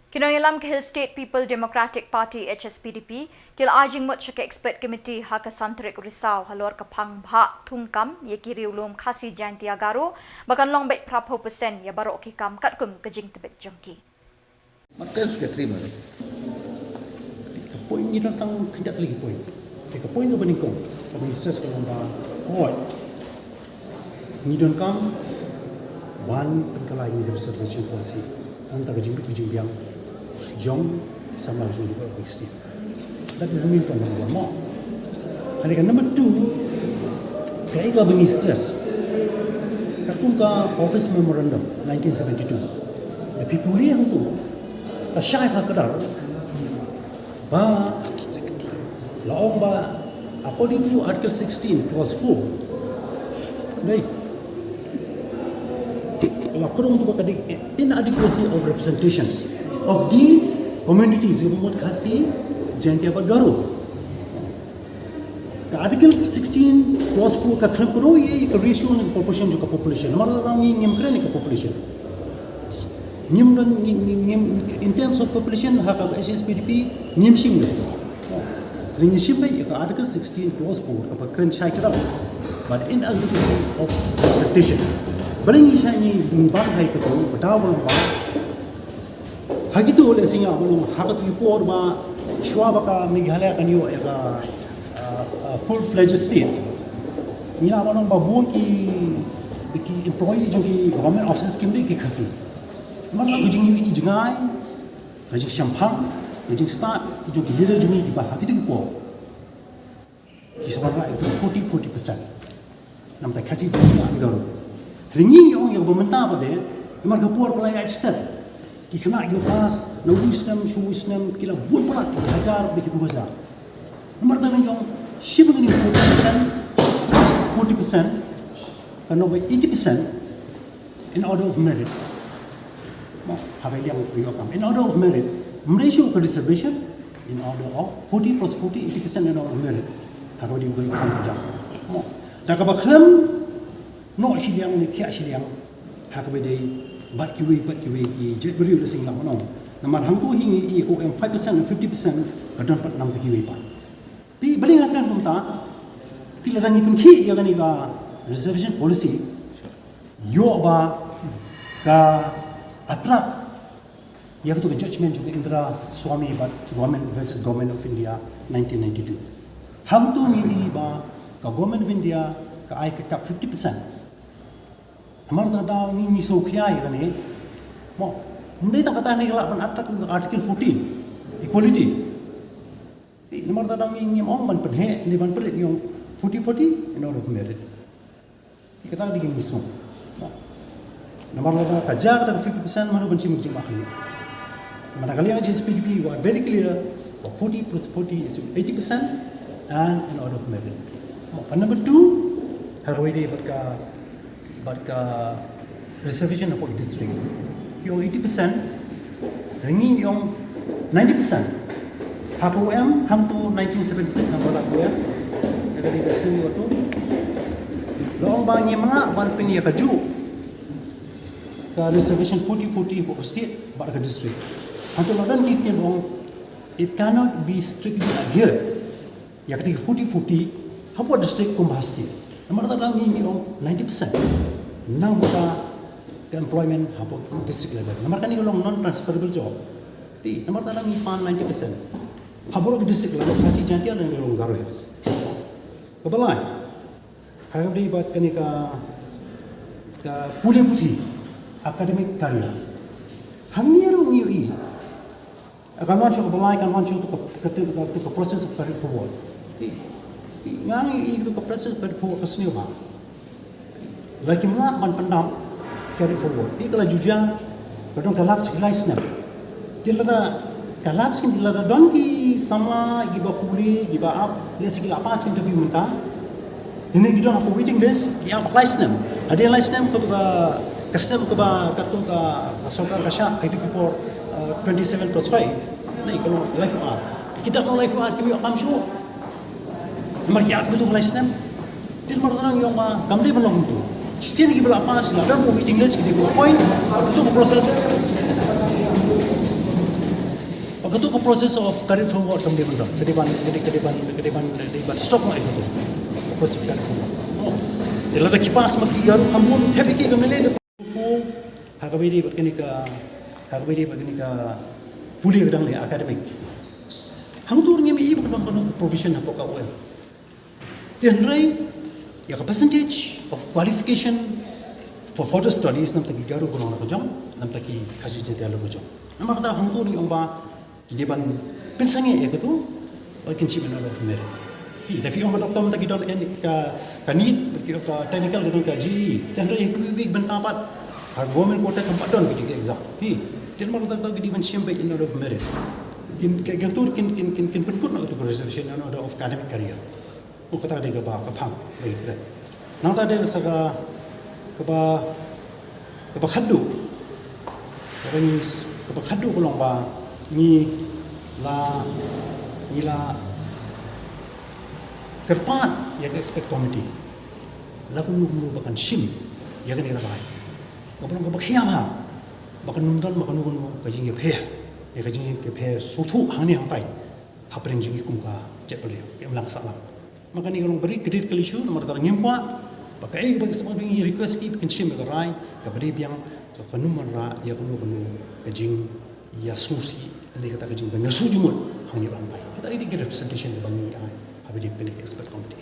Nongialam ke Hill State People Democratic Party Hspdp kil jingmut ke expert committee tarik Risaw halor ke phang Bhah Thung Kam ye ki riewlum Khasi-Jaintia-Garo bahkan long beit prapo persen ya baroh ki kam katkum ke jingtbit jongki. Maka sudah terima. Poin ni tentang tidak lagi poin. Ke poin tu beningkong. Kami stress kalau oi. Ni don kam one pengkalai ni reservation policy antara jingmut yang jong Samla juga existing. That is the main point number one. And number two, kaya ka bengi stress. Katkum ka office memorandum 1972. The people yang tu syai ha kadar ba laong ba according to article 16 clause 4 dai la kurung tu ba kadik inadequacy of representation of these communities Khasi-Jaintia-Garo. Article 16 clause 4 ka khlap kuro ye ratio ng proportion jo ka population namar rang ngim kren ka population ngim in terms of population ha ka Hspdp ngim sing le ring ship by article 16 clause 4 ka kren shai ka but inadequacy of representation bring shai ni ba hai ka to bataw ba hagitu le singa bolong hakat ki por ba shwa ba ka Meghalaya kan yo ka full fledged state ni na bolong ba bu ki employee jo ki government offices kim de ki khasi mar la gujing yi jingai gajing shampang gajing start jo ki leader jo ni ba hagitu ki por ki sabara itu 40% nam ta Khasi-Jaintia-Garo ringi yo yang pemerintah ba de mar ka por pala ya state ki kena yo pas no wisdom show wisdom kila buat pula hajar de ki buat nomor ta yung ship ni 40% kan over 80% in order of merit have yang yo kam in order of merit ratio ke reservation in order of 40 plus 40 80% in order of merit ha di go kam ja mo da ka ba khlam no shiliang ni kia shiliang ha ka be dei bat kiwi ki jet beriu lesing lang no namar hang tu hingi ko 5% and 50% kadang pat nam kiwi pa pi baling akan pumta pila rangi pun khi ya gani ka reservation policy yo ba ka atrak ya tu judgment juga indra suami but government versus government of India 1992 hang tu ngi ba ka government of India ka ai ka 50% amar da ni so khia ya ne mo ndai ta kata ni la ban article 14 equality ni namar da ni om ban pedhe ni ban pedhe yung 40 in order of merit kita di ni so namar da ka ja ka 50% manu ban chim chim akhli namar kali ang Hspdp were very clear 40 plus 40 is 80% and in order of merit and number 2 harwede but reservation of district yung 80% ringing yung 90% HQM hang to 1976 ang wala ko yan nagadi ka sini wato loong ba niya mga ban piniya ka ju ka reservation 40-40 po state but ka district hanto ladan itinong it cannot be strictly adhered yakati 40-40 hapo district kumbasti namar ta lang ni yung 90% nang buka ke employment hapo district level namar kan long non transferable job ti namar ta lang ni pan 90% haboro ke district level Khasi-Jaintia-Garo yes kabalai hayam di bat kani ka puli puthi academic career hamiru ni akan masuk ke balai kan masuk ke process of career forward ti ngang itu ke process career forward kasni ba lagi mana ban pandam carry forward di kala jujang kadang kalap sekelai snap dilada kalap skin dilada don ki Samla giba fuli giba up le sekila apa skin interview minta ini kita nak waiting list ki apa snap ada yang snap ko ka custom ko ba katung ka sokar ka sha itu for 27 plus 5 nei kalau life art kita mau life art kami akan show nomor ki aku tu snap til mar tanang yung kamde belum tu sini kita berapa sih? Ada mau meeting list kita buat point untuk proses Ketua ke proses of carry forward kam depan dong. Kedepan stop mai ketua. Proses carry forward. Oh. Jelas tak kipas mati garu kampun tapi ki kamele de fu hakabidi begini ka puli gedang le akademik. Hang tur ngemi ibu kadang provision apa ka wel. Tianrai ya ka percentage of qualification for further studies nam taki garu gulong na kajong nam taki Khasi-Jaintia-Garo kajong. Nama kata hang tur ni omba kideban pensange ya ketu bakin chip in of merit. Tapi orang doktor mata kita kanit, kita technical kita GE, dan raya kubik bentapat, government quota tempat don kita exam. Dan malu tak kita mencium in order of merit. Kin penkut nak tu reservation in order of academic career. Kata dia ke phang, baik. Nang tadi saga ke khadu, ke khadu kolong ba ni la kerpat yang expect committee lagu nu bahkan sim yang ni rabai kapang kapakhiam ha bahkan numdan bahkan nu kajing ke phe sutu hang ni hang pai hapring jing kumka cepel yang lang salam maka ni kalau beri kredit kali syu nomor tar ngempwa pakai bagi semua ni request ki bikin sim ke rai ke beri biang ke kanum ra ya kanu kajing ya susi ni kata kajing banyak sujumut hang ni pai kita ini representation bangi ai Hspdp expert committee.